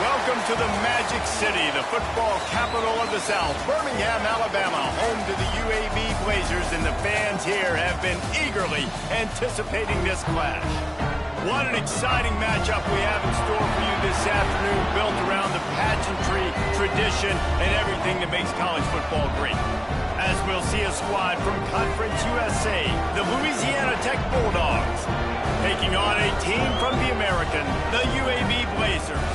Welcome to the Magic City, the football capital of the South, Birmingham, Alabama, home to the UAB Blazers, and the fans here have been eagerly anticipating this clash. What an exciting matchup we have in store for you this afternoon, built around the pageantry, tradition, and everything that makes college football great. As we'll see a squad from Conference USA, the Louisiana Tech Bulldogs, taking on a team from the American, the UAB Blazers.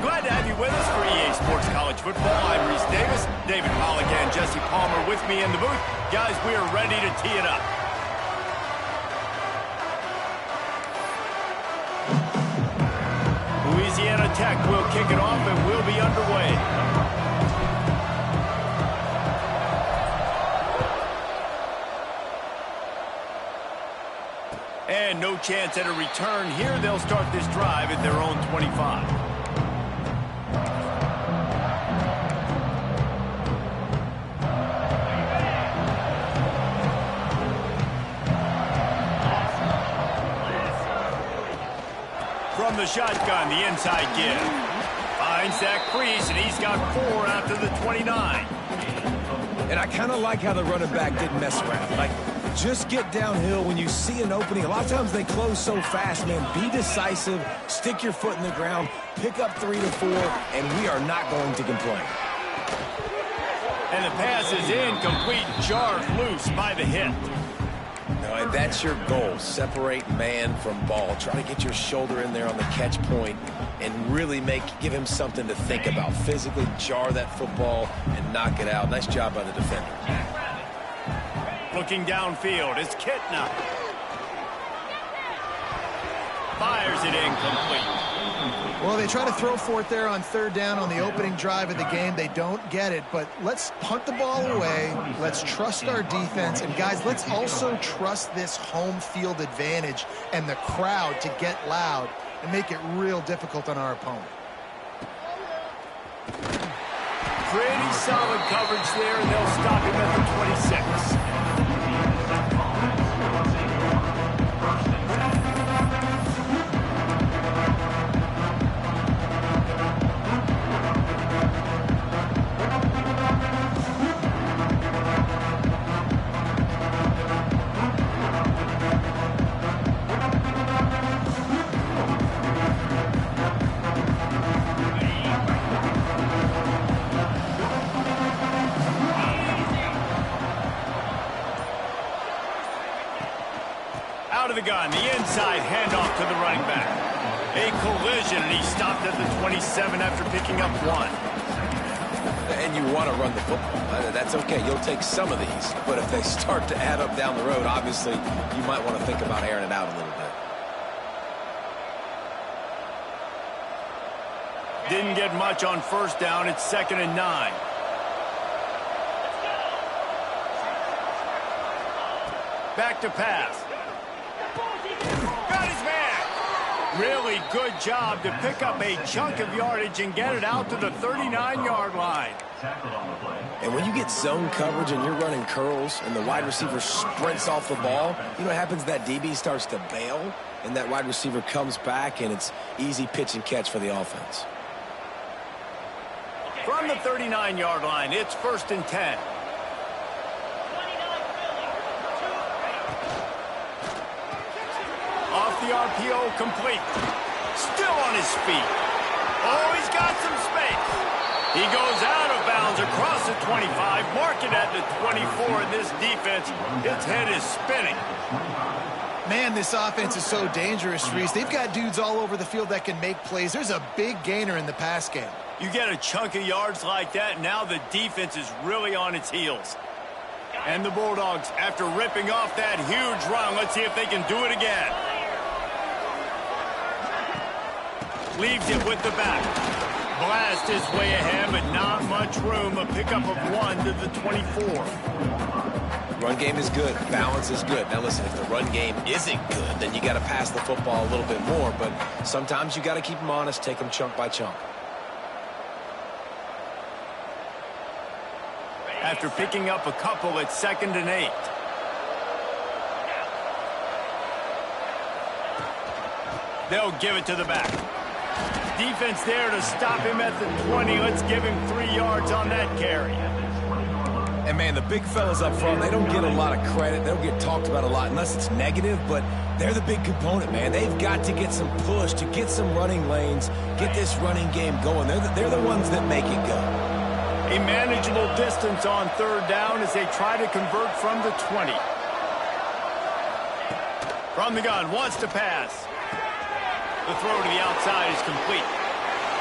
Glad to have you with us for EA Sports College Football. I'm Reese Davis, David Pollock, and Jesse Palmer with me in the booth. Guys, we are ready to tee it up. Louisiana Tech will kick it off and we'll be underway. And no chance at a return here. They'll start this drive at their own 25. From the shotgun, the inside give. Finds that crease, and he's got 4 out to the 29. And I kind of like how the running back didn't mess around. Like, just get downhill when you see an opening. A lot of times they close so fast, man. Be decisive, stick your foot in the ground, pick up 3 to 4, and we are not going to complain. And the pass is incomplete, jarred loose by the hit. And that's your goal. Separate man from ball. Try to get your shoulder in there on the catch point and really give him something to think about. Physically jar that football and knock it out. Nice job by the defender. Looking downfield, it's Kitna. Fires it incomplete. Well, they try to throw for it there on 3rd down on the opening drive of the game. They don't get it, but let's punt the ball away. Let's trust our defense. And, guys, let's also trust this home field advantage and the crowd to get loud and make it real difficult on our opponent. Pretty solid coverage there, and they'll stop him at the 26. out of the gun. The inside handoff to the running back. A collision, and he stopped at the 27 after picking up 1. And you want to run the football. That's okay. You'll take some of these. But if they start to add up down the road, obviously, you might want to think about airing it out a little bit. Didn't get much on first down. It's 2nd and 9. Back to pass. Got his man. Really good job to pick up a chunk of yardage and get it out to the 39-yard line. And when you get zone coverage and you're running curls and the wide receiver sprints off the ball, you know what happens? That DB starts to bail, and that wide receiver comes back, and it's easy pitch and catch for the offense. From the 39-yard line, it's 1st and 10. Off the RPO, complete. Still on his feet. Oh, he's got some space. He goes out of bounds across the 25, mark it at the 24, and this defense, its head is spinning. Man, this offense is so dangerous, Reese. They've got dudes all over the field that can make plays. There's a big gainer in the pass game. You get a chunk of yards like that, now the defense is really on its heels. And the Bulldogs, after ripping off that huge run, let's see if they can do it again. Leaves it with the back. Blast his way ahead, but not much room. A pickup of 1 to the 24. Run game is good. Balance is good. Now listen, if the run game isn't good, then you got to pass the football a little bit more. But sometimes you got to keep them honest, take them chunk by chunk. After picking up a couple, it's 2nd and 8. They'll give it to the back. Defense there to stop him at the 20. Let's give him 3 yards on that carry. And, man, the big fellas up front, they don't get a lot of credit. They don't get talked about a lot unless it's negative, but they're the big component, man. They've got to get some push, to get some running lanes, get this running game going. They're the ones that make it go. A manageable distance on 3rd down as they try to convert from the 20. From the gun, wants to pass. The throw to the outside is complete.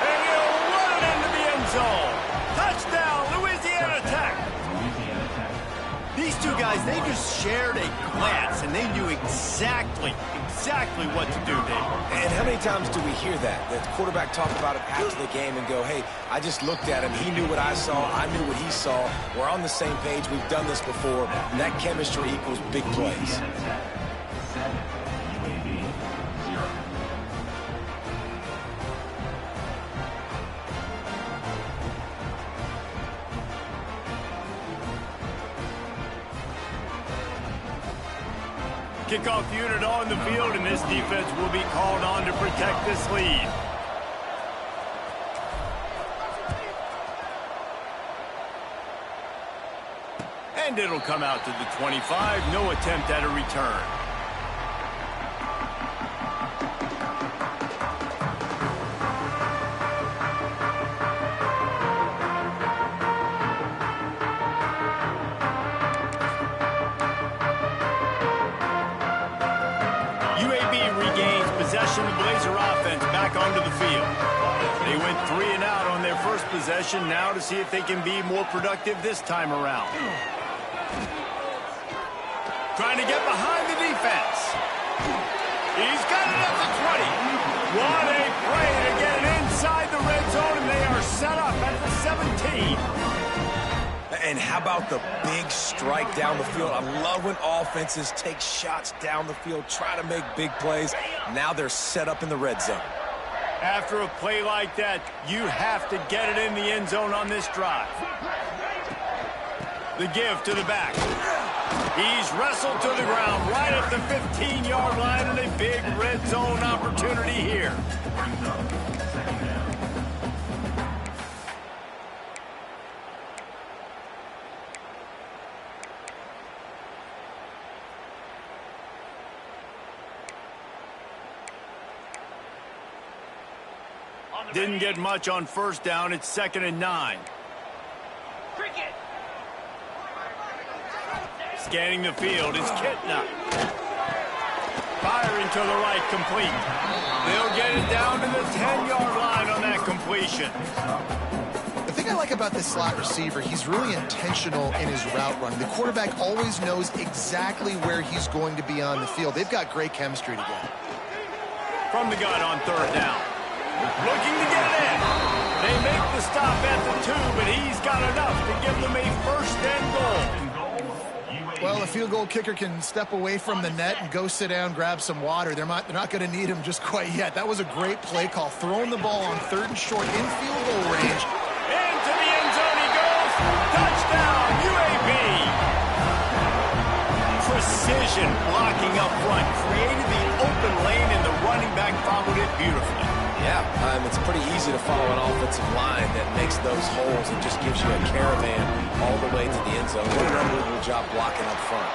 And he'll run it into the end zone. Touchdown, Louisiana Tech. These two guys, they just shared a glance, and they knew exactly what to do, Dave. And how many times do we hear that? The quarterback talk about it after the game and go, hey, I just looked at him. He knew what I saw. I knew what he saw. We're on the same page. We've done this before. And that chemistry equals big plays. Kickoff unit on the field, and this defense will be called on to protect this lead. And it'll come out to the 25. No attempt at a return. UAB regains possession of the Blazer offense back onto the field. They went 3 and out on their first possession, now to see if they can be more productive this time around. Trying to get behind the defense. He's got it at the 20. What a play to get it inside the red zone, and they are set up at the 17. And how about the big strike down the field? I love when offenses take shots down the field, try to make big plays. Now they're set up in the red zone. After a play like that, you have to get it in the end zone on this drive. The give to the back. He's wrestled to the ground right at the 15-yard line, and a big red zone opportunity here. Didn't get much on first down. It's 2nd and 9. Scanning the field is Kitna. firing to the right, complete. They'll get it down to the 10-yard line on that completion. The thing I like about this slot receiver, he's really intentional in his route running. The quarterback always knows exactly where he's going to be on the field. They've got great chemistry together. From the gun on third down. Looking to get it in. They make the stop at the 2, but he's got enough to give them a first and goal. Well, a field goal kicker can step away from the net and go sit down, grab some water. They're not going to need him just quite yet. That was a great play call. Throwing the ball on 3rd and short in field goal range. Into the end zone he goes. Touchdown, UAB. Precision blocking up front. Created the open lane, and the running back followed it beautifully. Yeah, it's pretty easy to follow an offensive line that makes those holes and just gives you a caravan all the way to the end zone. What an unbelievable job blocking up front.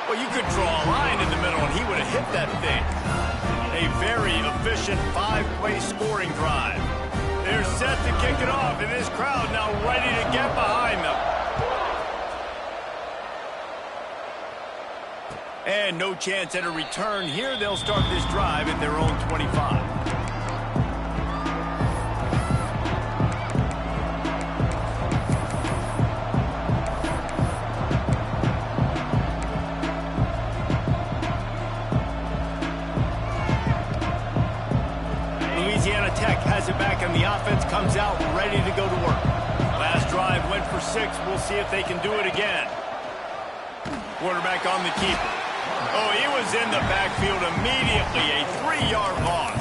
Well, you could draw a line in the middle, and he would have hit that thing. A very efficient 5-play scoring drive. They're set to kick it off, and this crowd now ready to get behind them. And no chance at a return here. They'll start this drive at their own 25. Louisiana Tech has it back, and the offense comes out ready to go to work. Last drive went for 6. We'll see if they can do it again. Quarterback on the keeper. Oh, he was in the backfield immediately. A 3-yard loss.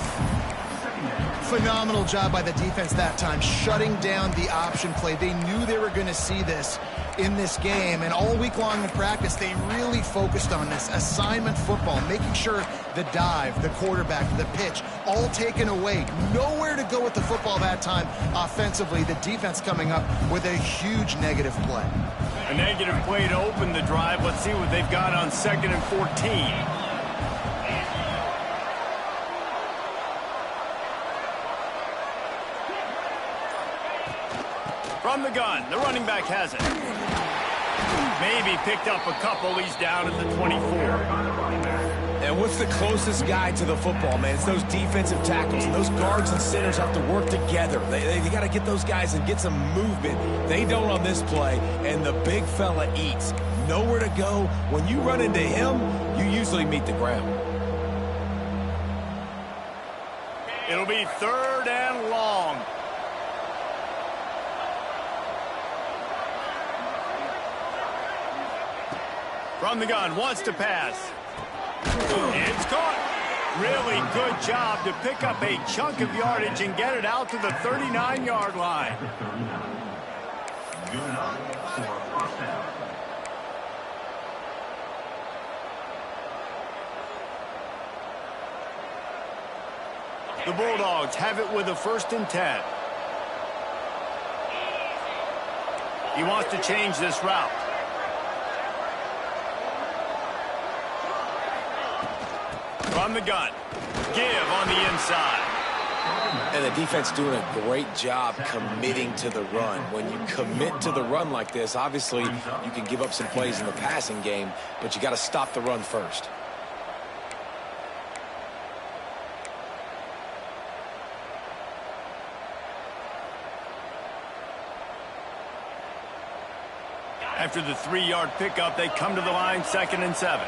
Phenomenal job by the defense that time, shutting down the option play. They knew they were going to see this in this game, and all week long in practice, they really focused on this assignment football, making sure the dive, the quarterback, the pitch, all taken away. Nowhere to go with the football that time offensively. The defense coming up with a huge negative play. A negative play to open the drive. Let's see what they've got on 2nd and 14. From the gun, the running back has it. Maybe picked up a couple. He's down at the 24. And what's the closest guy to the football, man? It's those defensive tackles. And those guards and centers have to work together. They got to get those guys and get some movement. They don't on this play, and the big fella eats. Nowhere to go. When you run into him, you usually meet the ground. It'll be 3rd and long. From the gun, wants to pass. It's caught. Really good job to pick up a chunk of yardage and get it out to the 39-yard line. The Bulldogs have it with a 1st and 10. He wants to change this route. From the gun. Give on the inside. And the defense doing a great job committing to the run. When you commit to the run like this, obviously you can give up some plays in the passing game, but you got to stop the run first. After the 3-yard pickup, they come to the line 2nd and 7.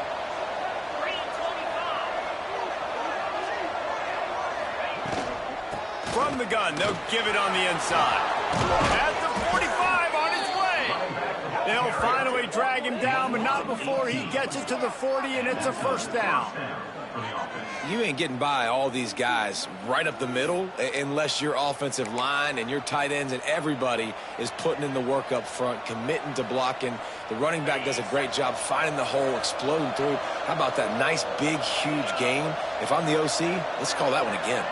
From the gun, they'll give it on the inside. At the 45 on his way. They'll finally drag him down, but not before he gets it to the 40, and it's a 1st down. You ain't getting by all these guys right up the middle unless your offensive line and your tight ends and everybody is putting in the work up front, committing to blocking. The running back does a great job finding the hole, exploding through. How about that nice, big, huge gain? If I'm the OC, let's call that one again.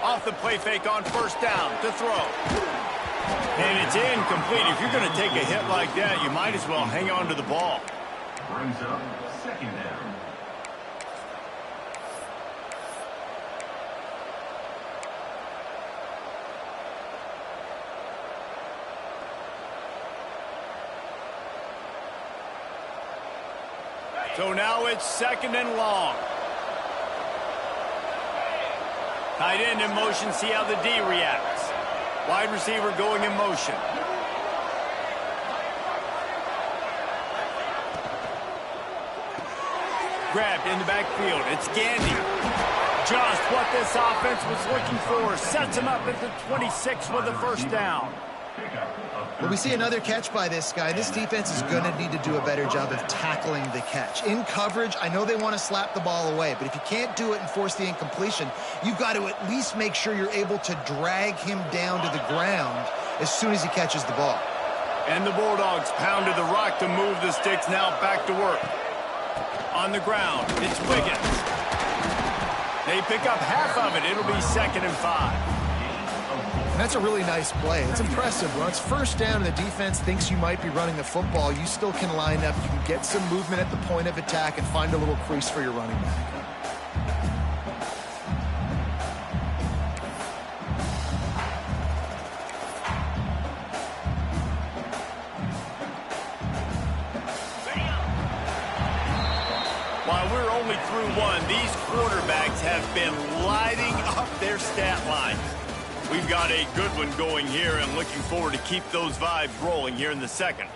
Off the play fake on 1st down to throw. And it's incomplete. If you're going to take a hit like that, you might as well hang on to the ball. Brings up 2nd down. So now it's 2nd and long. Tight end in motion, see how the D reacts. Wide receiver going in motion. Grabbed in the backfield. It's Gandy. Just what this offense was looking for. Sets him up at the 26 with a first down. Well, we see another catch by this guy. This defense is going to need to do a better job of tackling the catch. In coverage, I know they want to slap the ball away, but if you can't do it and force the incompletion, you've got to at least make sure you're able to drag him down to the ground as soon as he catches the ball. And the Bulldogs pounded the rock to move the sticks. Now back to work. On the ground, it's Wiggins. They pick up half of it. It'll be 2nd and 5. And that's a really nice play. It's impressive. When it's first down and the defense thinks you might be running the football, you still can line up. You can get some movement at the point of attack and find a little crease for your running back. While we're only through one, these quarterbacks have been lighting up their stat lines. We've got a good one going here and looking forward to keep those vibes rolling here in the second.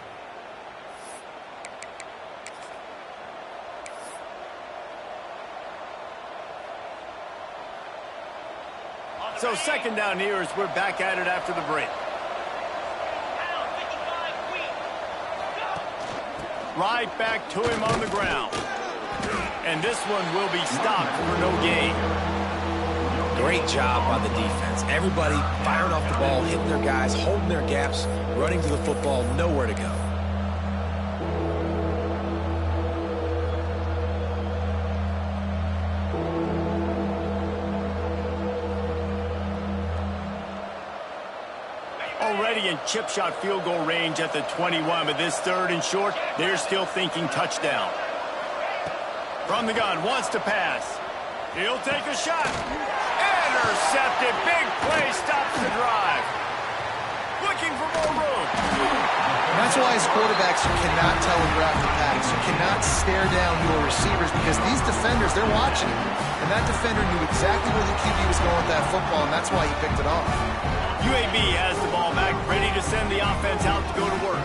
So 2nd down here as we're back at it after the break. Right back to him on the ground. And this one will be stopped for no gain. Great job by the defense. Everybody firing off the ball, hitting their guys, holding their gaps, running to the football, nowhere to go. Already in chip shot field goal range at the 21, but this 3rd and short, they're still thinking touchdown. From the gun, wants to pass. He'll take a shot. Intercepted. Big play stops the drive. Looking for more room. And that's why as quarterbacks you cannot telegraph the pass. You cannot stare down your receivers because these defenders, they're watching. And that defender knew exactly where the QB was going with that football, and that's why he picked it off. UAB has the ball back, ready to send the offense out to go to work.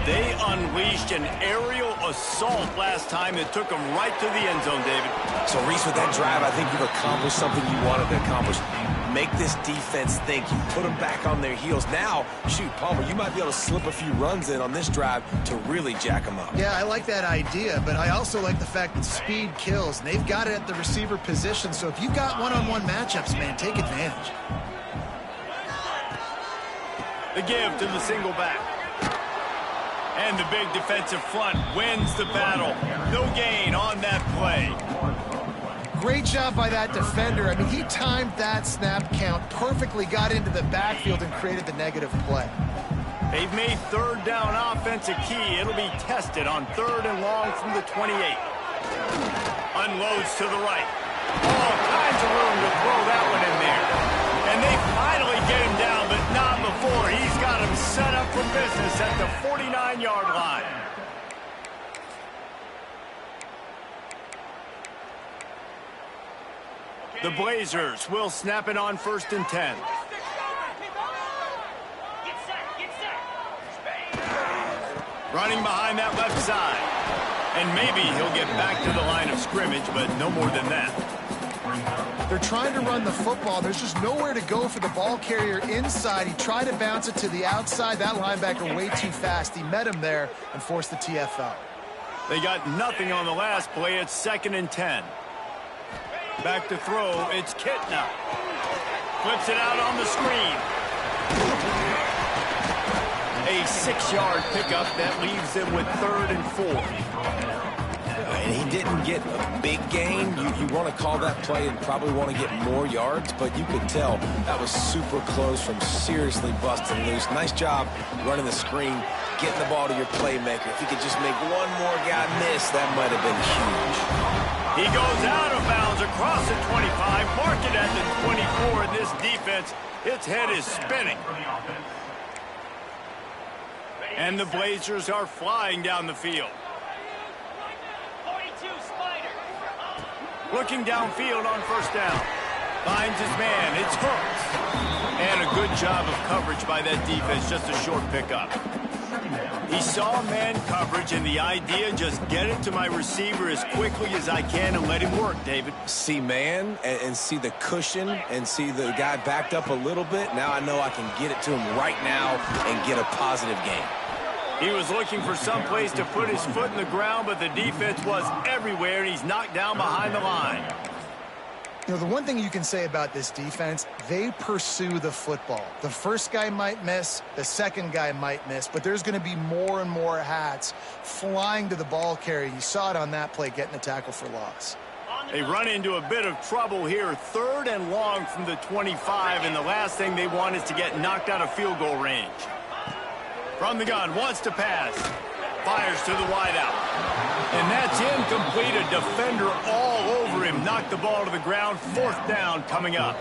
They unleashed an aerial assault last time that took them right to the end zone, David. So, Reese, with that drive, I think you've accomplished something you wanted to accomplish. Make this defense think. You put them back on their heels. Now, shoot, Palmer, you might be able to slip a few runs in on this drive to really jack them up. Yeah, I like that idea, but I also like the fact that speed kills. And they've got it at the receiver position, so if you've got one-on-one matchups, man, take advantage. The give to the single back. And the big defensive front wins the battle. No gain on that play. Great job by that defender. I mean, he timed that snap count perfectly, got into the backfield, and created the negative play. They've made 3rd down offense a key. It'll be tested on 3rd and long from the 28. Unloads to the right. All kinds of room to throw that one in there. And they finally get him down, but not before. He's got him set up for business at the 49-yard line. The Blazers will snap it on 1st and 10. Running behind that left side. And maybe he'll get back to the line of scrimmage, but no more than that. They're trying to run the football. There's just nowhere to go for the ball carrier inside. He tried to bounce it to the outside. That linebacker way too fast. He met him there and forced the TFL. They got nothing on the last play. It's 2nd and 10. Back to throw. It's Kitna. Flips it out on the screen. A 6-yard pickup that leaves them with 3rd and 4. And he didn't get a big gain. You want to call that play and probably want to get more yards, but you could tell that was super close from seriously busting loose. Nice job running the screen, getting the ball to your playmaker. If he could just make one more guy miss, that might have been huge. He goes out of bounds across the 25, mark it at the 24, and this defense, its head is spinning. And the Blazers are flying down the field. Looking downfield on first down. Finds his man. It's hooked. And a good job of coverage by that defense. Just a short pickup. He saw man coverage, and the idea, just get it to my receiver as quickly as I can and let him work, David. See man and see the cushion and see the guy backed up a little bit. Now I know I can get it to him right now and get a positive gain. He was looking for some place to put his foot in the ground, but the defense was everywhere, and he's knocked down behind the line. You know, the one thing you can say about this defense, they pursue the football. The first guy might miss, the second guy might miss, but there's going to be more and more hats flying to the ball carrier. You saw it on that play, getting a tackle for loss. They run into a bit of trouble here, 3rd and long from the 25, and the last thing they want is to get knocked out of field goal range. From the gun, wants to pass. Fires to the wideout. And that's incomplete. A defender all over him. Knocked the ball to the ground. 4th down coming up.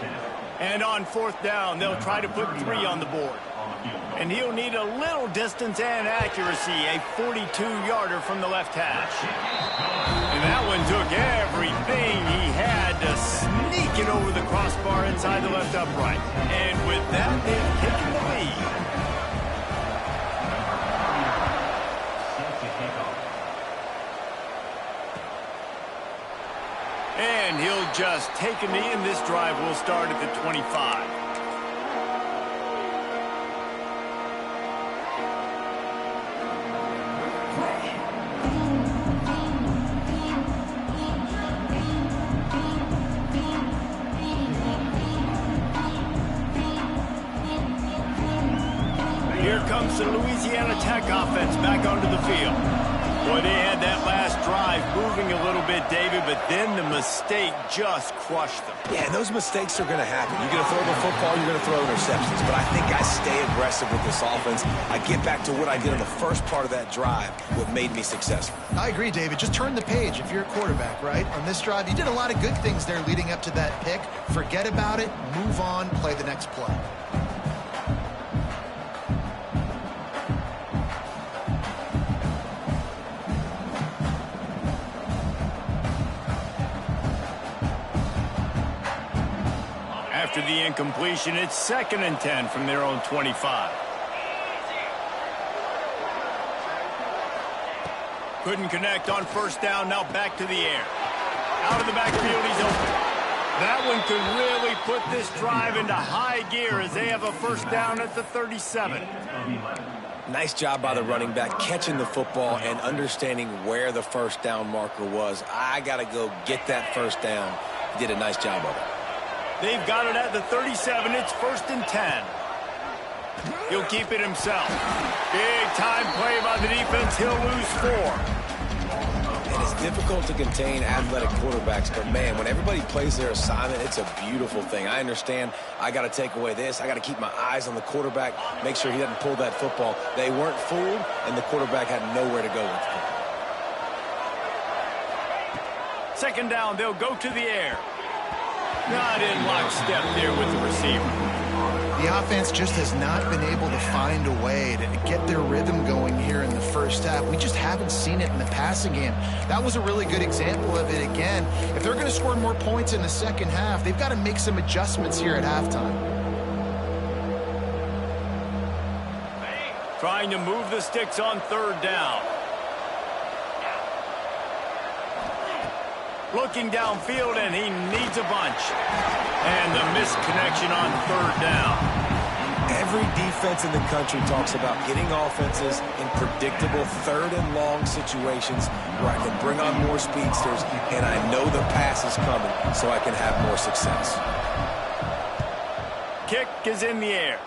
And on 4th down, they'll try to put 3 on the board. And he'll need a little distance and accuracy. A 42-yarder from the left hash. And that one took everything he had to sneak it over the crossbar inside the left upright. And with that, they've taken the lead. And he'll just take a knee, and this drive will start at the 25. Here comes the Louisiana Tech offense back onto the field. Boy, they had that last drive moving a little bit, David, but then the mistake just crushed them. Yeah, and those mistakes are going to happen. You're going to throw the football, you're going to throw interceptions. But I think I stay aggressive with this offense. I get back to what I did in the first part of that drive, what made me successful. I agree, David. Just turn the page if you're a quarterback, right? On this drive, you did a lot of good things there leading up to that pick. Forget about it, move on, play the next play. After the incompletion, it's 2nd and 10 from their own 25. Couldn't connect on first down, now back to the air. Out of the backfield, he's open. That one could really put this drive into high gear as they have a first down at the 37. Nice job by the running back, catching the football and understanding where the first down marker was. I got to go get that first down. He did a nice job of it. They've got it at the 37. It's 1st and 10. He'll keep it himself. Big time play by the defense. He'll lose 4. And it's difficult to contain athletic quarterbacks, but man, when everybody plays their assignment, it's a beautiful thing. I understand I got to take away this. I got to keep my eyes on the quarterback, make sure he doesn't pull that football. They weren't fooled, and the quarterback had nowhere to go with it. 2nd down, they'll go to the air. Not in lockstep there with the receiver. The offense just has not been able to find a way to get their rhythm going here in the first half. We just haven't seen it in the passing game. That was a really good example of it again. If they're going to score more points in the second half, they've got to make some adjustments here at halftime. Trying to move the sticks on 3rd down. Looking downfield, and he needs a bunch. And the missed connection on 3rd down. Every defense in the country talks about getting offenses in predictable 3rd and long situations where I can bring on more speedsters, and I know the pass is coming, so I can have more success. Kick is in the air.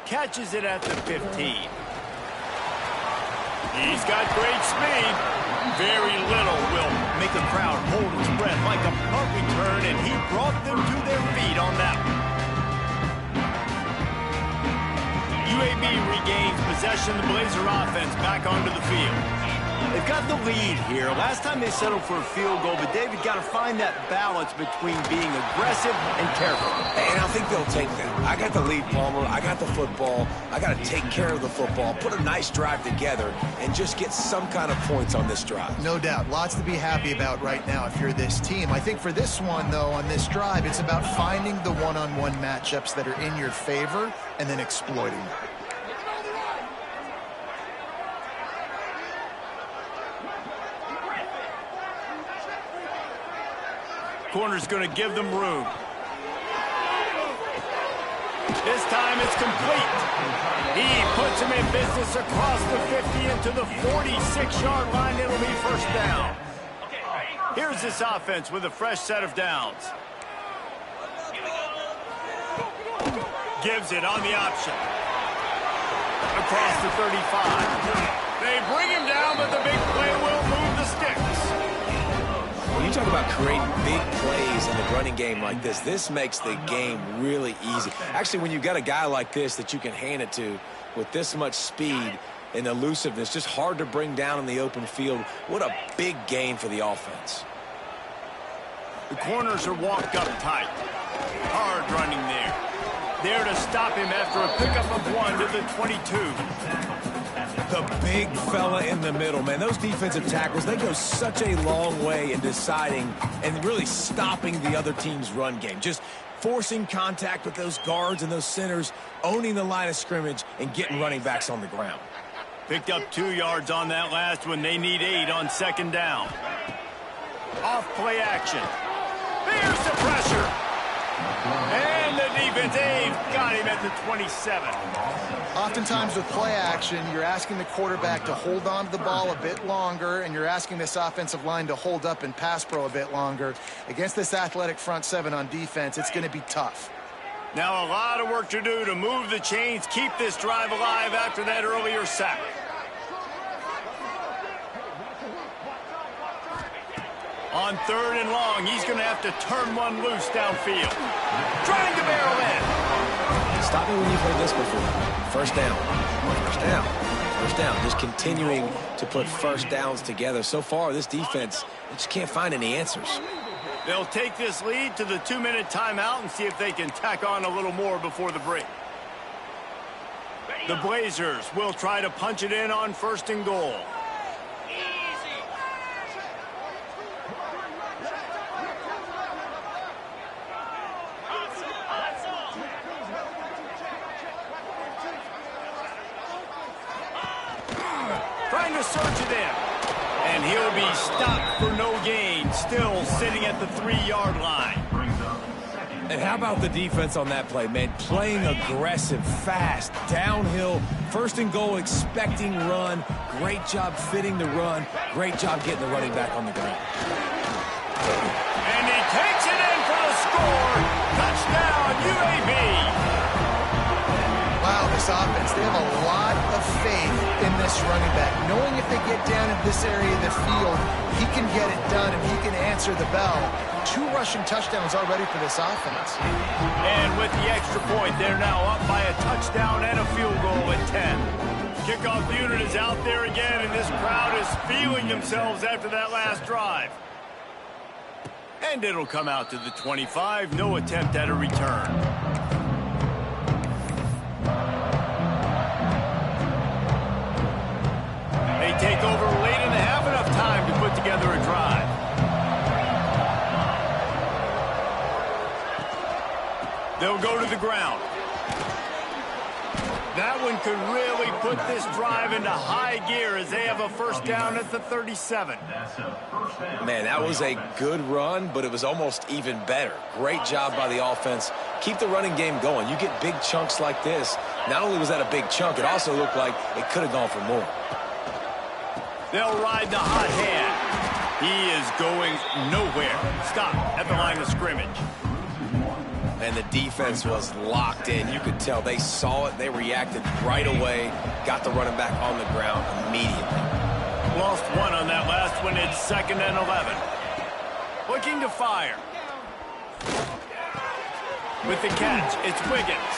Catches it at the 15. He's got great speed. Very little will make a crowd hold its breath like a punt return, and he brought them to their feet on that one. UAB regains possession of the Blazer offense back onto the field. They've got the lead here. Last time they settled for a field goal, but David got to find that balance between being aggressive and careful. And I think they'll take that. I got the lead, Palmer. I got the football. I got to take care of the football, put a nice drive together, and just get some kind of points on this drive. No doubt. Lots to be happy about right now if you're this team. I think for this one, though, on this drive, it's about finding the one-on-one matchups that are in your favor and then exploiting them. Corner's going to give them room. This time it's complete. He puts him in business across the 50 into the 46-yard line. It'll be first down. Here's this offense with a fresh set of downs. Gives it on the option. Across the 35. They bring him down, but the big play will move the sticks. When you talk about creating big plays in the running game like this makes the game really easy. Actually, when you've got a guy like this that you can hand it to with this much speed and elusiveness, just hard to bring down in the open field, what a big gain for the offense. The corners are walked up tight. Hard running there. There to stop him after a pickup of 1 to the 22. The big fella in the middle, man. Those defensive tackles, they go such a long way in deciding and really stopping the other team's run game. Just forcing contact with those guards and those centers, owning the line of scrimmage, and getting running backs on the ground. Picked up 2 yards on that last one. They need 8 on second down. Off play action. There's the pressure. And the defense, they've got him at the 27. Oftentimes with play action, you're asking the quarterback to hold on to the ball a bit longer, and you're asking this offensive line to hold up and pass pro a bit longer. Against this athletic front seven on defense, it's going to be tough. Now a lot of work to do to move the chains, keep this drive alive after that earlier sack. On 3rd and long, he's going to have to turn one loose downfield. Trying to barrel in. Stop me when you've heard this before. First down. First down. First down. Just continuing to put first downs together. So far, this defense, they just can't find any answers. They'll take this lead to the 2-minute timeout and see if they can tack on a little more before the break. The Blazers will try to punch it in on 1st and goal. Trying to surge it in. And he'll be stopped for no gain. Still sitting at the 3-yard line. And how about the defense on that play, man? Playing aggressive, fast, downhill, 1st and goal, expecting run. Great job fitting the run. Great job getting the running back on the ground. And he takes it in for the score. Touchdown, UAB. Wow, this offense, they have a lot of faith in this running back. Knowing if they get down in this area of the field, he can get it done and he can answer the bell. 2 rushing touchdowns already for this offense. And with the extra point, they're now up by a touchdown and a field goal at 10. Kickoff unit is out there again, and this crowd is feeling themselves after that last drive. And it'll come out to the 25. No attempt at a return. They take over late in the half, enough time to put together a drive. They'll go to the ground. That one could really put this drive into high gear as they have a first down at the 37. Man, that was a good run, but it was almost even better. Great job by the offense. Keep the running game going. You get big chunks like this. Not only was that a big chunk, it also looked like it could have gone for more. They'll ride the hot hand. He is going nowhere. Stop at the line of scrimmage. And the defense was locked in. You could tell they saw it. They reacted right away. Got the running back on the ground immediately. Lost 1 on that last one. It's 2nd and 11. Looking to fire. With the catch, it's Wiggins.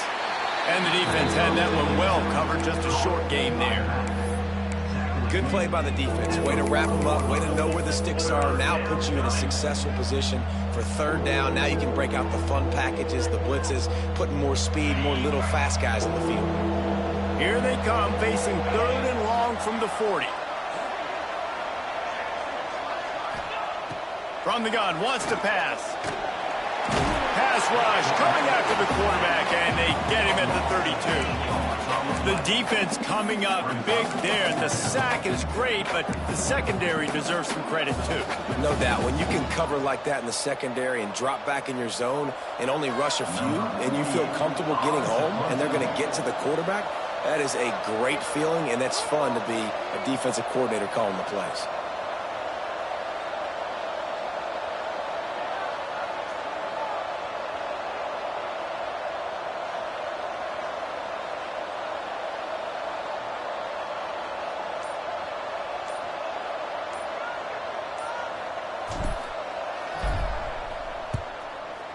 And the defense had that one well covered. Just a short gain there. Good play by the defense. Way to wrap them up, way to know where the sticks are. Now puts you in a successful position for third down. Now you can break out the fun packages, the blitzes, putting more speed, more little fast guys in the field. Here they come, facing 3rd and long from the 40. From the gun, wants to pass. Pass rush, coming after the quarterback, and they get him at the 32. The defense coming up big there, and the sack is great, but the secondary deserves some credit too. No doubt. When you can cover like that in the secondary and drop back in your zone and only rush a few, and you feel comfortable getting home, and they're going to get to the quarterback, that is a great feeling, and it's fun to be a defensive coordinator calling the plays.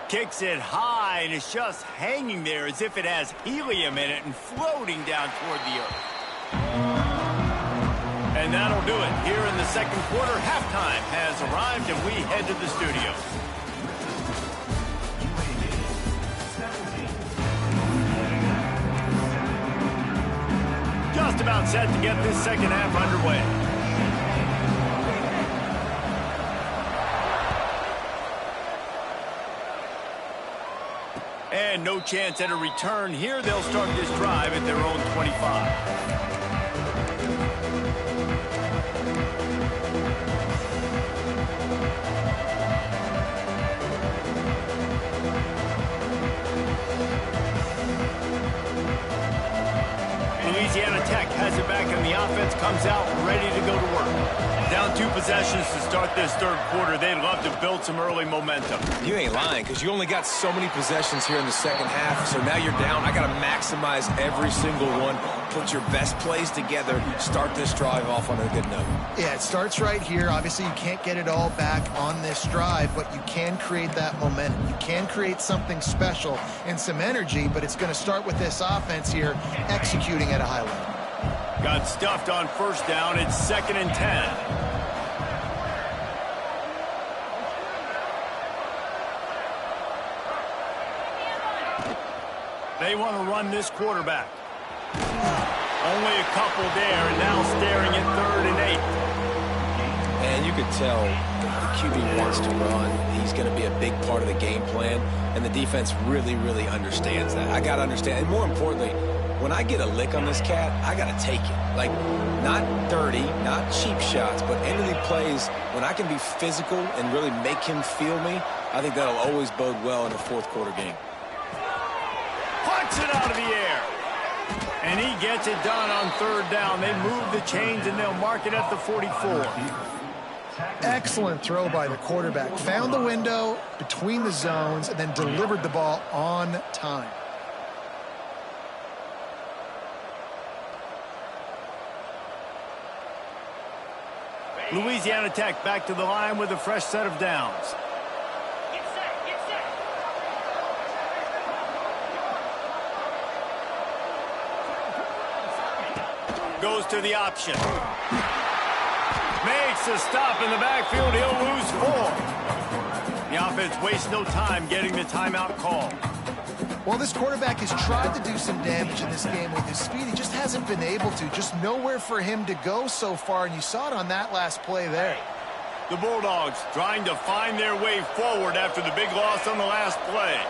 Kicks it high, and it's just hanging there as if it has helium in it and floating down toward the earth. And that'll do it. Here in the second quarter, halftime has arrived, and we head to the studio. Just about set to get this second half underway. And no chance at a return here. They'll start this drive at their own 25. Louisiana Tech has it back, and the offense comes out ready to go to work. Down 2 possessions to start this third quarter. They'd love to build some early momentum. You ain't lying, because you only got so many possessions here in the second half, so now you're down. I got to maximize every single one, put your best plays together, start this drive off on a good note. Yeah, it starts right here. Obviously, you can't get it all back on this drive, but you can create that momentum. You can create something special and some energy, but it's going to start with this offense here executing at a high level. Got stuffed on first down. It's 2nd and 10. They want to run this quarterback. Only a couple there, and now staring at 3rd and 8. And you could tell the QB wants to run. He's going to be a big part of the game plan, and the defense really, really understands that. I got to understand, and more importantly, when I get a lick on this cat, I got to take it. Like, not dirty, not cheap shots, but end of the plays, when I can be physical and really make him feel me, I think that'll always bode well in a fourth quarter game. Puts it out of the air. And he gets it done on 3rd down. They move the chains, and they'll mark it at the 44. Excellent throw by the quarterback. Found the window between the zones and then delivered the ball on time. Louisiana Tech back to the line with a fresh set of downs. Goes to the option. Makes a stop in the backfield. He'll lose 4. The offense wastes no time getting the timeout call. Well, this quarterback has tried to do some damage in this game with his speed. He just hasn't been able to. Just nowhere for him to go so far, and you saw it on that last play there. The Bulldogs trying to find their way forward after the big loss on the last play.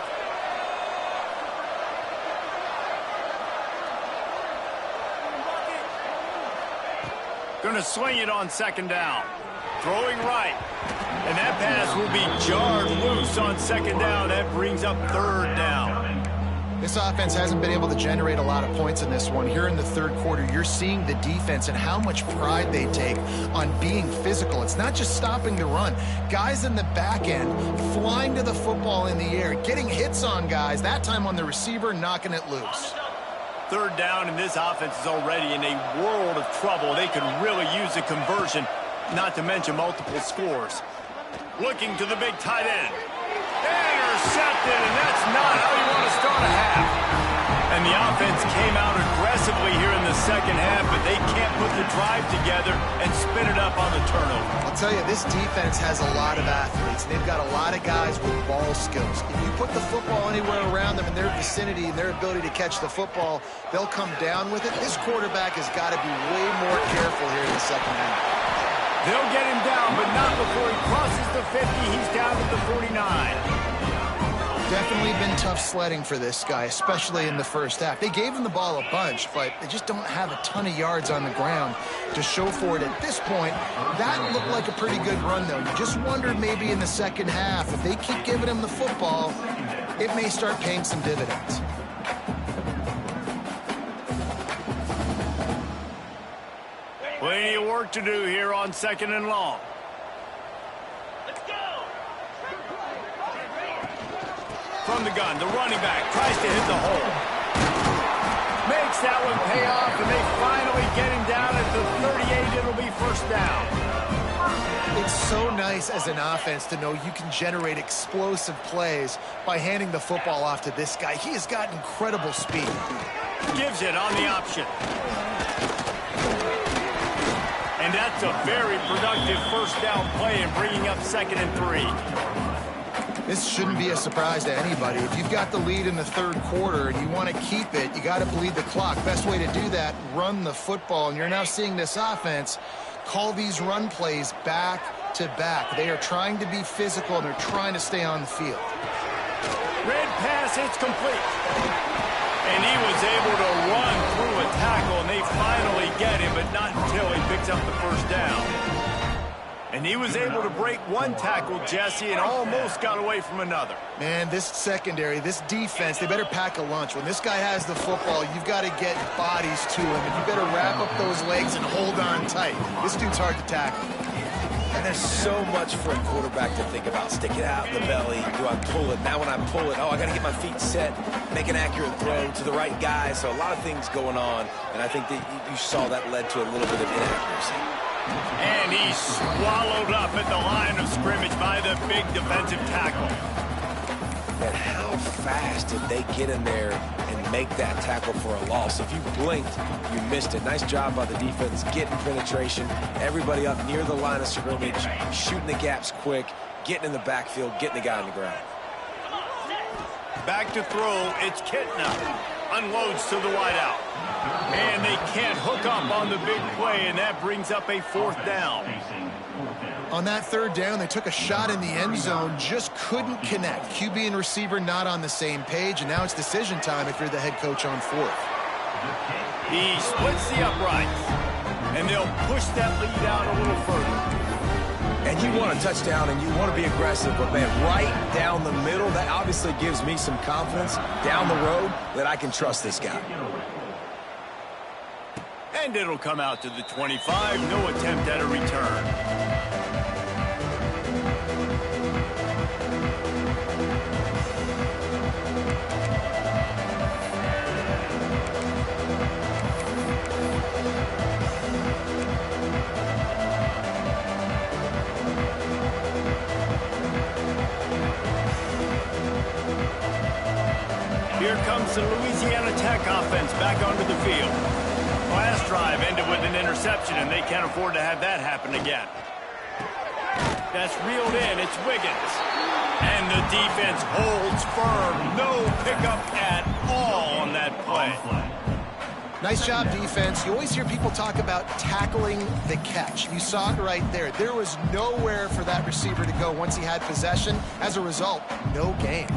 Going to swing it on 2nd down. Throwing right. And that pass will be jarred loose on 2nd down. That brings up 3rd down. This offense hasn't been able to generate a lot of points in this one. Here in the third quarter, you're seeing the defense and how much pride they take on being physical. It's not just stopping the run. Guys in the back end flying to the football in the air, getting hits on guys, that time on the receiver, knocking it loose. 3rd down, and this offense is already in a world of trouble. They could really use a conversion, not to mention multiple scores. Looking to the big tight end. Intercepted, and that's not how you want to start a half. And the offense came out aggressive. aggressively here in the second half, but they can't put the drive together and spin it up on the turnover. I'll tell you, this defense has a lot of athletes, and they've got a lot of guys with ball skills. If you put the football anywhere around them in their vicinity and their ability to catch the football, they'll come down with it. This quarterback has got to be way more careful here in the second half. They'll get him down, but not before he crosses the 50. He's down at the 49. Definitely been tough sledding for this guy, especially in the first half. They gave him the ball a bunch, but they just don't have a ton of yards on the ground to show for it at this point. That looked like a pretty good run, though. You just wondered maybe in the second half, if they keep giving him the football, it may start paying some dividends. Plenty of work to do here on 2nd and long. From the gun, the running back tries to hit the hole. Makes that one pay off, and they finally get him down at the 38. It'll be first down. It's so nice as an offense to know you can generate explosive plays by handing the football off to this guy. He has got incredible speed. Gives it on the option. And that's a very productive first down play in bringing up 2nd and 3. This shouldn't be a surprise to anybody. If you've got the lead in the third quarter and you want to keep it, you got to bleed the clock. Best way to do that, run the football. And you're now seeing this offense call these run plays back to back. They are trying to be physical, and they're trying to stay on the field. Red pass, it's complete. And he was able to run through a tackle, and they finally get him, but not until he picks up the first down. And he was able to break one tackle, Jesse, and almost got away from another. Man, this secondary, this defense, they better pack a lunch. When this guy has the football, you've got to get bodies to him, and you better wrap up those legs and hold on tight. This dude's hard to tackle. And there's so much for a quarterback to think about. Stick it out in the belly. Do I pull it? Now when I pull it, I got to get my feet set, make an accurate throw to the right guy. So a lot of things going on, and I think that you saw that led to a little bit of inaccuracy. And he's swallowed up at the line of scrimmage by the big defensive tackle. And how fast did they get in there and make that tackle for a loss? If you blinked, you missed it. Nice job by the defense, getting penetration. Everybody up near the line of scrimmage, shooting the gaps quick, getting in the backfield, getting the guy on the ground. Back to throw, it's Kitna. Unloads to the wideout. And they can't hook up on the big play, and that brings up a 4th down. On that 3rd down, they took a shot in the end zone, just couldn't connect. QB and receiver not on the same page, and now it's decision time if you're the head coach on 4th. He splits the uprights, and they'll push that lead out a little further. And you want a touchdown, and you want to be aggressive, but, man, right down the middle, that obviously gives me some confidence down the road that I can trust this guy. And it'll come out to the 25. No attempt at a return. Here comes the Louisiana Tech offense back onto the field. Last drive ended with an interception, and they can't afford to have that happen again. That's reeled in. It's Wiggins. And the defense holds firm. No pickup at all on that play. Nice job, defense. You always hear people talk about tackling the catch. You saw it right there. There was nowhere for that receiver to go once he had possession. As a result, no gain.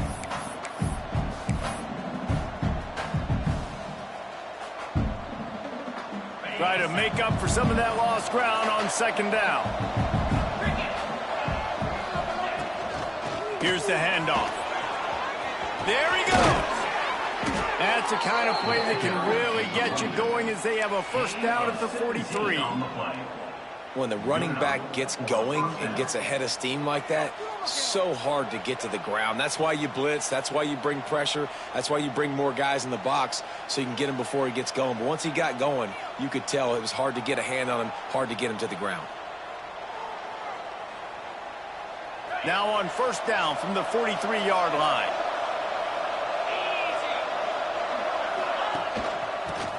Try to make up for some of that lost ground on 2nd down. Here's the handoff. There he goes. That's the kind of play that can really get you going as they have a first down at the 43. When the running back gets going and gets ahead of steam like that, so hard to get to the ground. That's why you blitz. That's why you bring pressure. That's why you bring more guys in the box so you can get him before he gets going. But once he got going, you could tell it was hard to get a hand on him, hard to get him to the ground. Now on first down from the 43-yard line.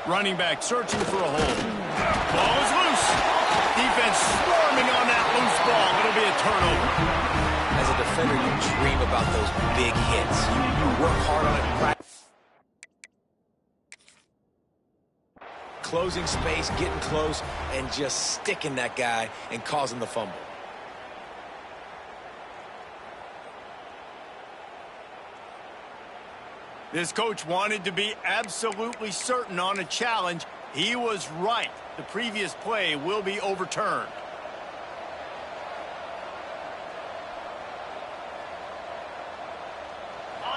Running back searching for a hole. Ball is loose. Defense swarming on that loose ball. It'll be a turnover. As a defender, you dream about those big hits. You work hard on it in practice. Closing space, getting close, and just sticking that guy and causing the fumble. This coach wanted to be absolutely certain on a challenge. He was right. The previous play will be overturned.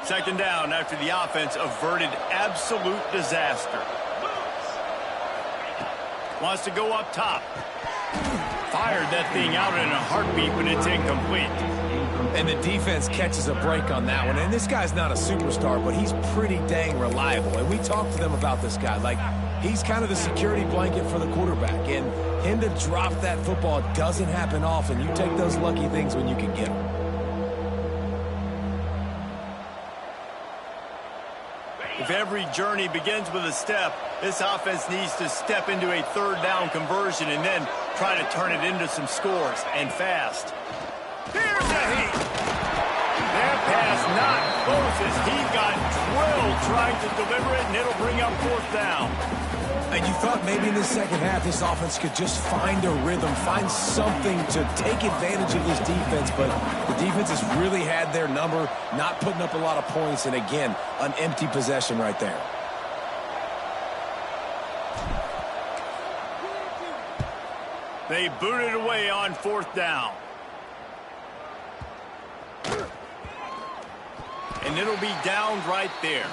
Second down after the offense averted absolute disaster. Wants to go up top. Fired that thing out in a heartbeat, but it's incomplete. And the defense catches a break on that one. And this guy's not a superstar, but he's pretty dang reliable. And we talked to them about this guy. Like, he's kind of the security blanket for the quarterback. And him to drop that football doesn't happen often. You take those lucky things when you can get them. If every journey begins with a step, this offense needs to step into a third down conversion and then try to turn it into some scores, and fast. Here's a heat. That pass not close as he got drilled trying to deliver it, and it'll bring up fourth down. And you thought maybe in the second half this offense could just find a rhythm, find something to take advantage of this defense, but the defense has really had their number, not putting up a lot of points, and again, an empty possession right there. They booted away on fourth down. And it'll be downed right there.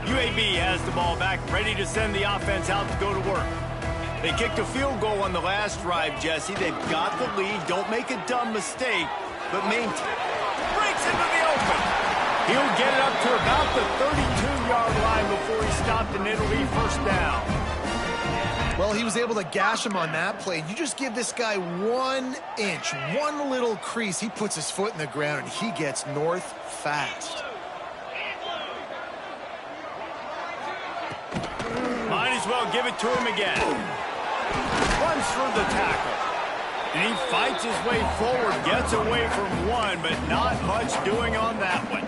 UAB has the ball back, ready to send the offense out to go to work. They kicked a field goal on the last drive, Jesse. They've got the lead. Don't make a dumb mistake, but maintain. Breaks into the open. He'll get it up to about the 32-yard line before he stopped, and it'll be first down. Well, he was able to gash him on that play. You just give this guy 1 inch, one little crease. He puts his foot in the ground, and he gets north fast. Might as well give it to him again. Runs through the tackle. And he fights his way forward, gets away from one, but not much doing on that one.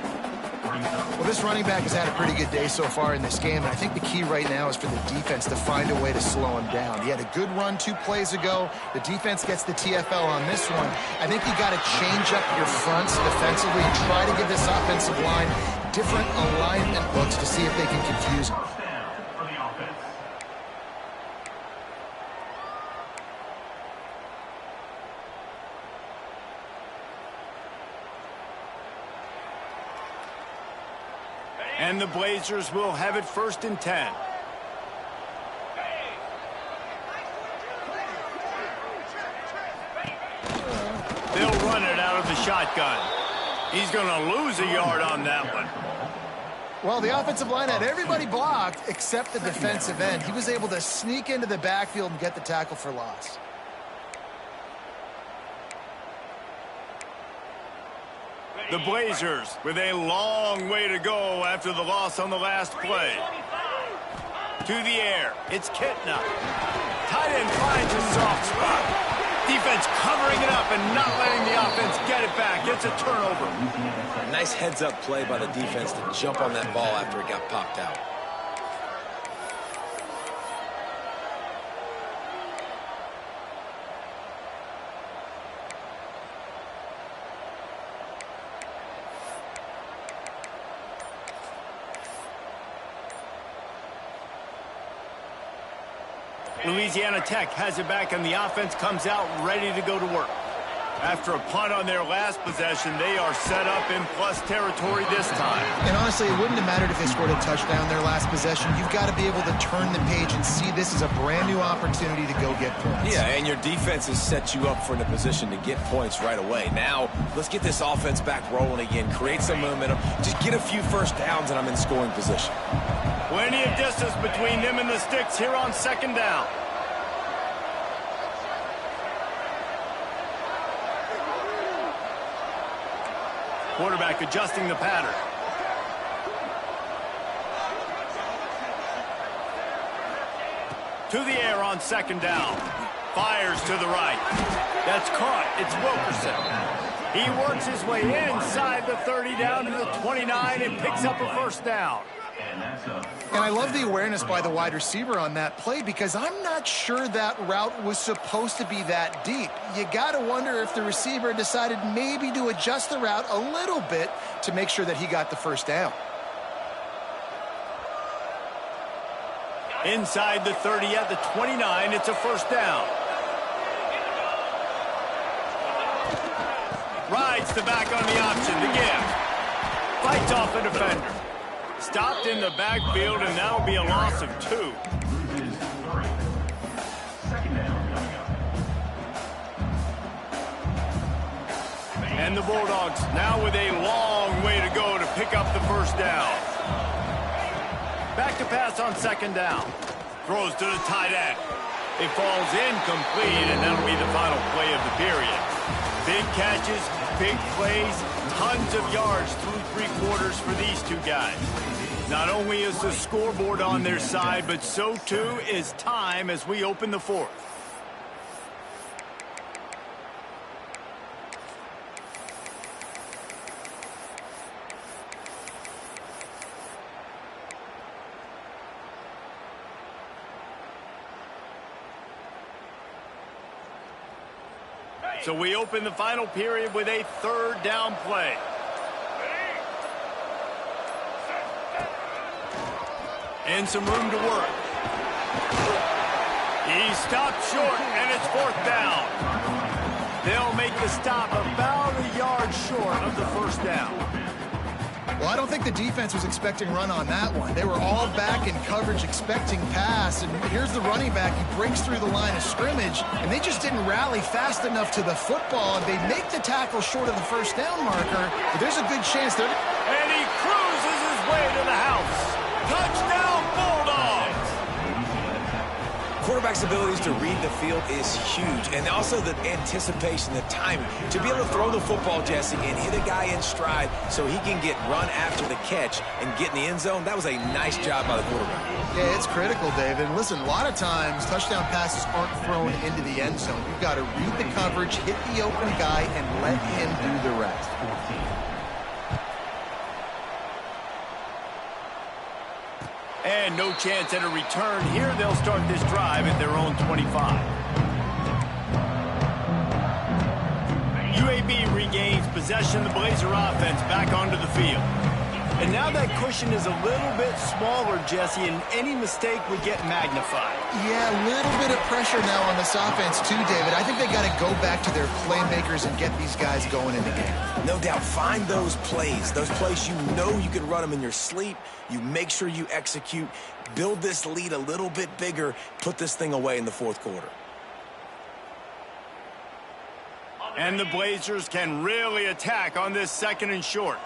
Well, this running back has had a pretty good day so far in this game, and I think the key right now is for the defense to find a way to slow him down. He had a good run 2 plays ago. The defense gets the TFL on this one. I think you got to change up your fronts defensively and try to give this offensive line different alignment looks to see if they can confuse him. And the Blazers will have it 1st and 10. They'll run it out of the shotgun. He's going to lose a yard on that one. Well, the offensive line had everybody blocked except the defensive end. He was able to sneak into the backfield and get the tackle for loss. The Blazers with a long way to go after the loss on the last play. To the air, it's Kitna. Tight end finds a soft spot. Defense covering it up and not letting the offense get it back. It's a turnover. Nice heads-up play by the defense to jump on that ball after it got popped out. Louisiana Tech has it back, and the offense comes out ready to go to work. After a punt on their last possession, they are set up in plus territory this time. And honestly, it wouldn't have mattered if they scored a touchdown their last possession. You've got to be able to turn the page and see this as a brand new opportunity to go get points. Yeah, and your defense has set you up for a position to get points right away. Now, let's get this offense back rolling again, create some momentum, just get a few first downs, and I'm in scoring position. Plenty of distance between them and the sticks here on 2nd down. Quarterback adjusting the pattern. To the air on second down. Fires to the right. That's caught. It's Wilkerson. He works his way inside the 30 down to the 29 and picks up a first down. And I love the awareness by the wide receiver on that play because I'm not sure that route was supposed to be that deep. You got to wonder if the receiver decided maybe to adjust the route a little bit to make sure that he got the first down. Inside the 30 at the 29, it's a first down. Rides the back on the option, the give. Fights off a defender. Stopped in the backfield, and that'll be a loss of 2. And the Bulldogs now with a long way to go to pick up the first down. Back to pass on second down. Throws to the tight end. It falls incomplete, and that'll be the final play of the period. Big catches, big plays, tons of yards through 3 quarters for these two guys. Not only is the scoreboard on their side, but so too is time as we open the 4th. So we open the final period with a 3rd down play. And some room to work. He stopped short, and it's 4th down. They'll make the stop about a yard short of the first down. Well, I don't think the defense was expecting run on that one. They were all back in coverage expecting pass, and here's the running back. He breaks through the line of scrimmage, and they just didn't rally fast enough to the football, and they make the tackle short of the first down marker, but there's a good chance they're... And he cruises his way to the house. Touchdown, Bulldogs! Quarterback's abilities to read the field is huge, and also the anticipation, the timing. To be able to throw the football, Jesse, and hit a guy in stride so he can get run after the catch and get in the end zone, that was a nice job by the quarterback. Yeah, it's critical, David. And listen, a lot of times touchdown passes aren't thrown into the end zone. You've got to read the coverage, hit the open guy, and let him do the rest. And no chance at a return here. They'll start this drive at their own 25. UAB regains possession of the Blazer offense back onto the field. And now that cushion is a little bit smaller, Jesse, and any mistake would get magnified. Yeah, a little bit of pressure now on this offense too, David. I think they got to go back to their playmakers and get these guys going in the game. No doubt. Find those plays you know you can run them in your sleep. You make sure you execute. Build this lead a little bit bigger. Put this thing away in the 4th quarter. And the Blazers can really attack on this 2nd and short.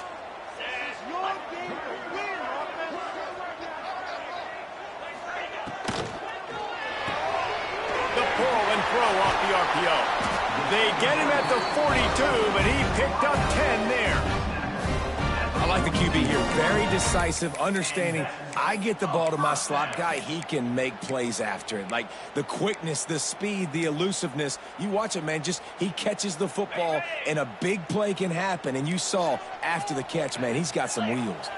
Throw off the RPO. They get him at the 42, but he picked up 10 there. I like the QB here. Very decisive, understanding I get the ball to my slot guy, he can make plays after it. Like the quickness, the speed, the elusiveness. You watch it, man, just he catches the football and a big play can happen. And you saw after the catch, man, he's got some wheels.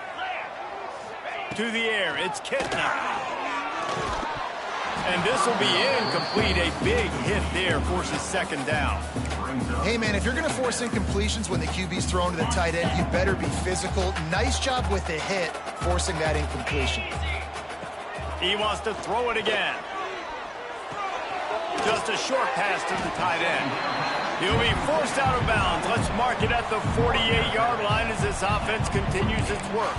To the air, it's Kittner. And this will be incomplete. A big hit there forces 2nd down. Hey, man, if you're going to force incompletions when the QB's thrown to the tight end, you better be physical. Nice job with the hit, forcing that incompletion. He wants to throw it again. Just a short pass to the tight end. He'll be forced out of bounds. Let's mark it at the 48-yard line as this offense continues its work.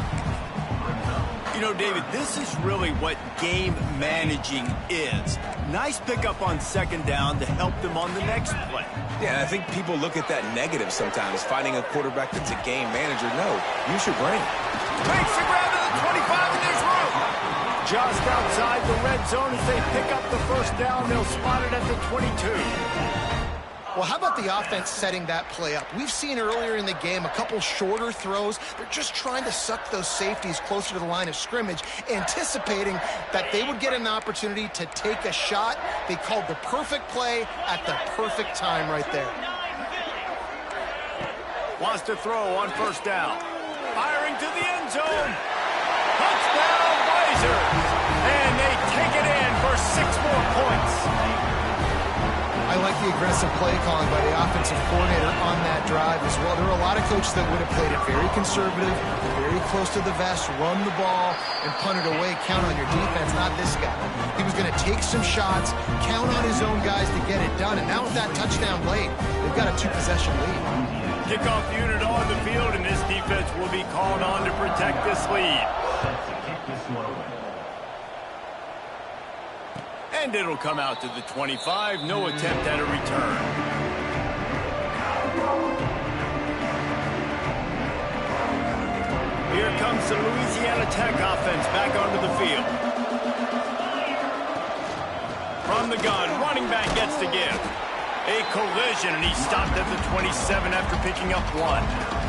You know, David, this is really what game managing is. Nice pickup on 2nd down to help them on the next play. Yeah, I think people look at that negative sometimes, finding a quarterback that's a game manager. No, use your brain. Makes the grab to the 25, and there's room. Just outside the red zone as they pick up the first down. They'll spot it at the 22. Well, how about the offense setting that play up? We've seen earlier in the game a couple shorter throws. They're just trying to suck those safeties closer to the line of scrimmage, anticipating that they would get an opportunity to take a shot. They called the perfect play at the perfect time right there. Wants to throw on first down. Firing to the end zone. Touchdown, Blazers. And they take it in for 6 more points. I like the aggressive play calling by the offensive coordinator on that drive as well. There were a lot of coaches that would have played it very conservative, very close to the vest, run the ball, and punt it away. Count on your defense, not this guy. He was going to take some shots, count on his own guys to get it done. And now with that touchdown late, they've got a 2-possession lead. Kickoff unit on the field, and this defense will be called on to protect this lead. And it'll come out to the 25. No attempt at a return. Here comes the Louisiana Tech offense back onto the field. From the gun, running back gets the give. A collision, and he stopped at the 27 after picking up 1.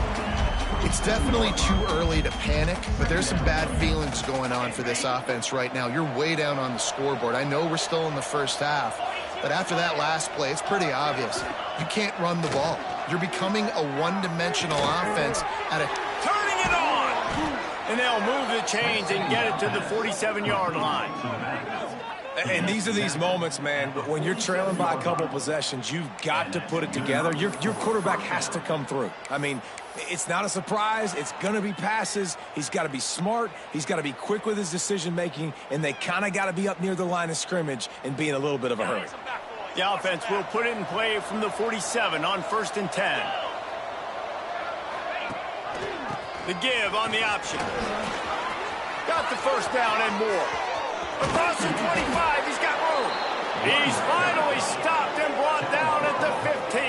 It's definitely too early to panic, but there's some bad feelings going on for this offense right now. You're way down on the scoreboard. I know we're still in the first half, but after that last play, it's pretty obvious. You can't run the ball. You're becoming a one-dimensional offense at a... Turning it on! And they'll move the chains and get it to the 47-yard line. And these are these moments, man, when you're trailing by a couple possessions, you've got to put it together. Your quarterback has to come through. I mean, it's not a surprise. It's going to be passes. He's got to be smart. He's got to be quick with his decision-making, and they kind of got to be up near the line of scrimmage and be in a little bit of a hurry. The offense will put it in play from the 47 on 1st and 10. The give on the option. Got the first down and more. Across the 25, he's got room. He's finally stopped and brought down at the 15.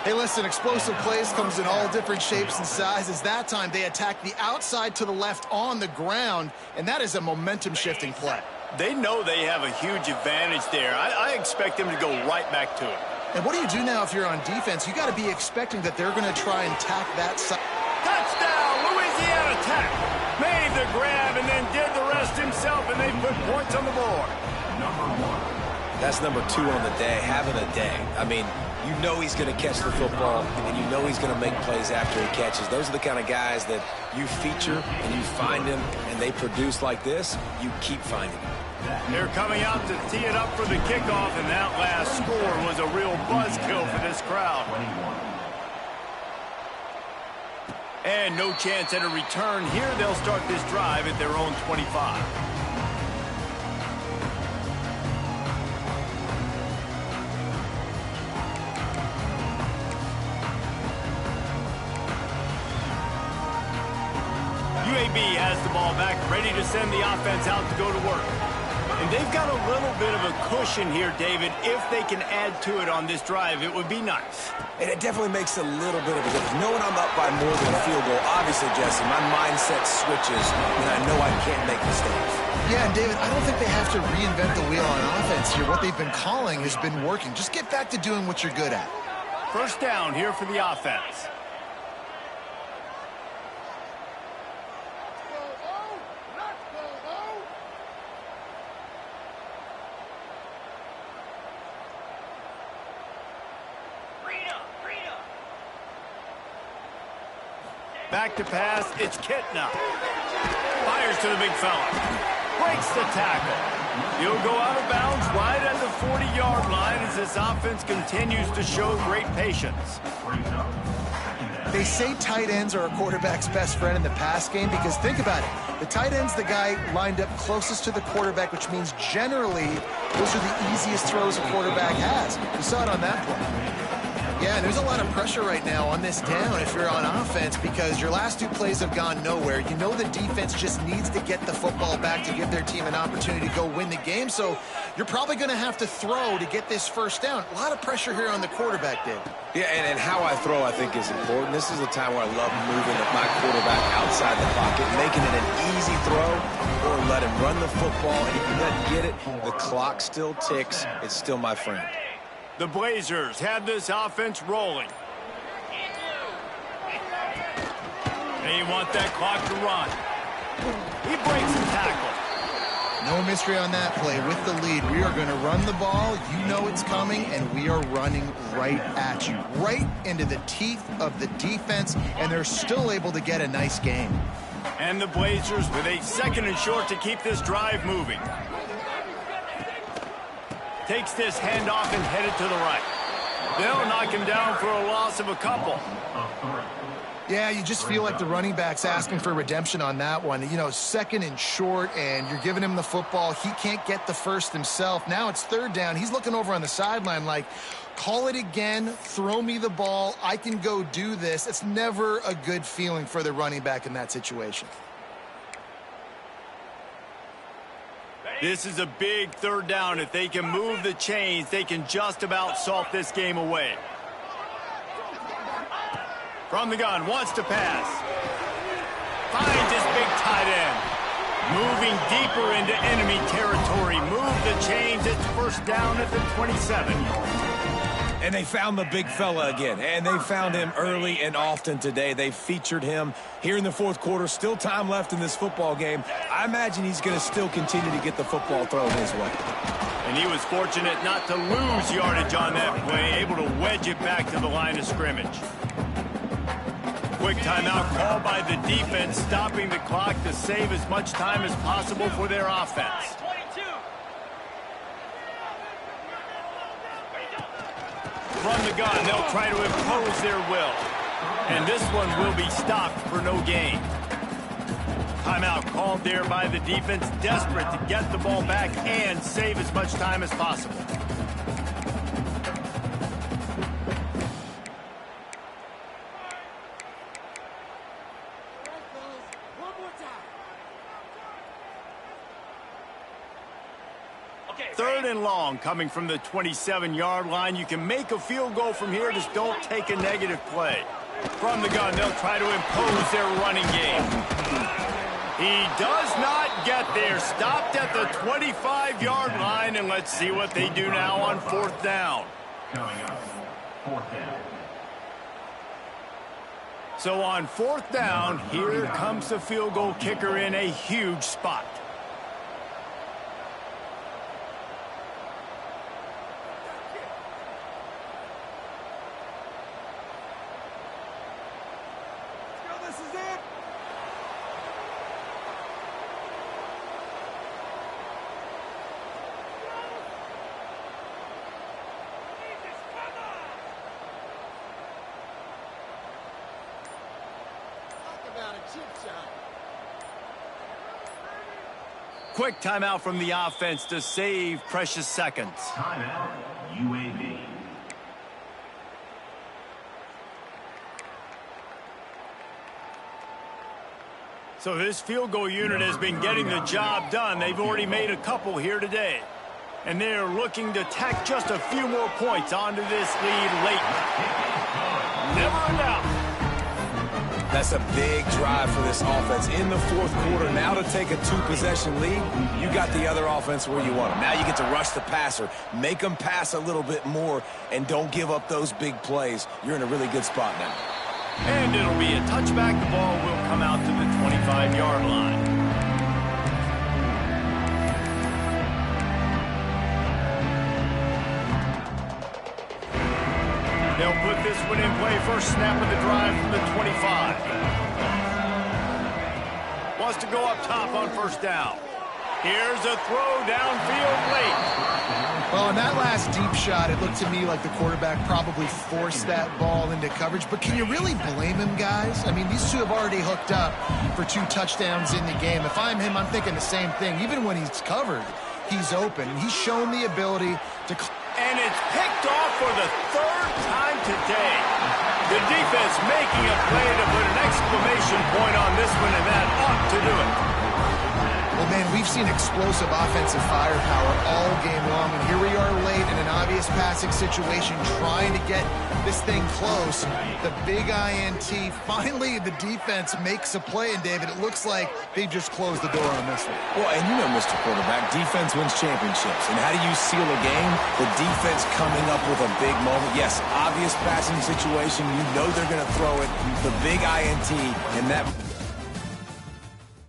Hey, listen, explosive plays comes in all different shapes and sizes. That time, they attack the outside to the left on the ground, and that is a momentum-shifting play. They know they have a huge advantage there. I expect them to go right back to it. And what do you do now if you're on defense? You got to be expecting that they're going to try and tack that side. Touchdown, Louisiana Tech. Made the grab and then did the rest himself, and they put points on the board. That's number 2 on the day, having a day. I mean, you know he's going to catch the football, and you know he's going to make plays after he catches. Those are the kind of guys that you feature and you find them, and they produce like this, you keep finding them. They're coming out to tee it up for the kickoff, and that last score was a real buzzkill for this crowd. And no chance at a return here. They'll start this drive at their own 25. UAB has the ball back, ready to send the offense out to go to work. And they've got a little bit of a cushion here, David. If they can add to it on this drive, it would be nice. And it definitely makes a little bit of a difference. Knowing I'm up by more than a field goal, obviously, Jesse, my mindset switches, and I know I can't make mistakes. Yeah, and David, I don't think they have to reinvent the wheel on offense here. What they've been calling has been working. Just get back to doing what you're good at. First down here for the offense. Back to pass, it's Kitna. Fires to the big fella. Breaks the tackle. He'll go out of bounds right at the 40-yard line as this offense continues to show great patience. They say tight ends are a quarterback's best friend in the pass game because think about it. The tight end's the guy lined up closest to the quarterback, which means generally those are the easiest throws a quarterback has. You saw it on that play. Yeah, there's a lot of pressure right now on this down if you're on offense because your last 2 plays have gone nowhere. You know the defense just needs to get the football back to give their team an opportunity to go win the game, so you're probably going to have to throw to get this first down. A lot of pressure here on the quarterback, Dave. Yeah, and how I throw, I think, is important. This is a time where I love moving my quarterback outside the pocket, making it an easy throw, or let him run the football, and if he doesn't get it, the clock still ticks. It's still my friend. The Blazers have this offense rolling. They want that clock to run. He breaks the tackle. No mystery on that play. With the lead, we are going to run the ball. You know it's coming, and we are running right at you. Right into the teeth of the defense, and they're still able to get a nice game. And the Blazers with a 2nd and short to keep this drive moving. Takes this handoff and headed to the right. They'll knock him down for a loss of a couple. Yeah, you just feel like the running back's asking for redemption on that one. You know, 2nd and short, and you're giving him the football. He can't get the first himself. Now it's 3rd down. He's looking over on the sideline like, call it again, throw me the ball, I can go do this. It's never a good feeling for the running back in that situation. This is a big 3rd down. If they can move the chains, they can just about salt this game away. From the gun, wants to pass. Finds his big tight end. Moving deeper into enemy territory. Move the chains. It's 1st down at the 27. And they found the big fella again, and they found him early and often today. They featured him here in the 4th quarter. Still time left in this football game. I imagine he's going to still continue to get the football thrown his way. And he was fortunate not to lose yardage on that play, able to wedge it back to the line of scrimmage. Quick timeout called by the defense, stopping the clock to save as much time as possible for their offense. From the gun, they'll try to impose their will. And this one will be stopped for no gain. Timeout called there by the defense, desperate to get the ball back and save as much time as possible. Third and long coming from the 27-yard line. You can make a field goal from here, just don't take a negative play. From the gun, they'll try to impose their running game. He does not get there. Stopped at the 25-yard line, and let's see what they do now on 4th down. Coming up, 4th down. So on 4th down, here comes the field goal kicker in a huge spot. Quick timeout from the offense to save precious seconds. Timeout, UAB. So this field goal unit has been getting the job done. They've already made a couple here today. And they're looking to tack just a few more points onto this lead late. Never a doubt. That's a big drive for this offense in the 4th quarter. Now to take a 2-possession lead, you got the other offense where you want them. Now you get to rush the passer, make them pass a little bit more, and don't give up those big plays. You're in a really good spot now. And it'll be a touchback. The ball will come out to the 25-yard line. They'll put this one in play. First snap of the drive from the 25. Wants to go up top on 1st down. Here's a throw downfield late. Well, on that last deep shot, it looked to me like the quarterback probably forced that ball into coverage. But can you really blame him, guys? I mean, these two have already hooked up for 2 touchdowns in the game. If I'm him, I'm thinking the same thing. Even when he's covered, he's open. He's shown the ability to... And it's picked off for the 3rd time today. The defense making a play to put an exclamation point on this one, and that ought to do it. Well, man, we've seen explosive offensive firepower all game long, and here we are late in an obvious passing situation trying to get this thing close. The big INT, finally the defense makes a play, and David, it looks like they've just closed the door on this one. Well, and you know, Mr. Quarterback, defense wins championships. And how do you seal a game? The defense coming up with a big moment. Yes, obvious passing situation. You know they're going to throw it. The big INT, and that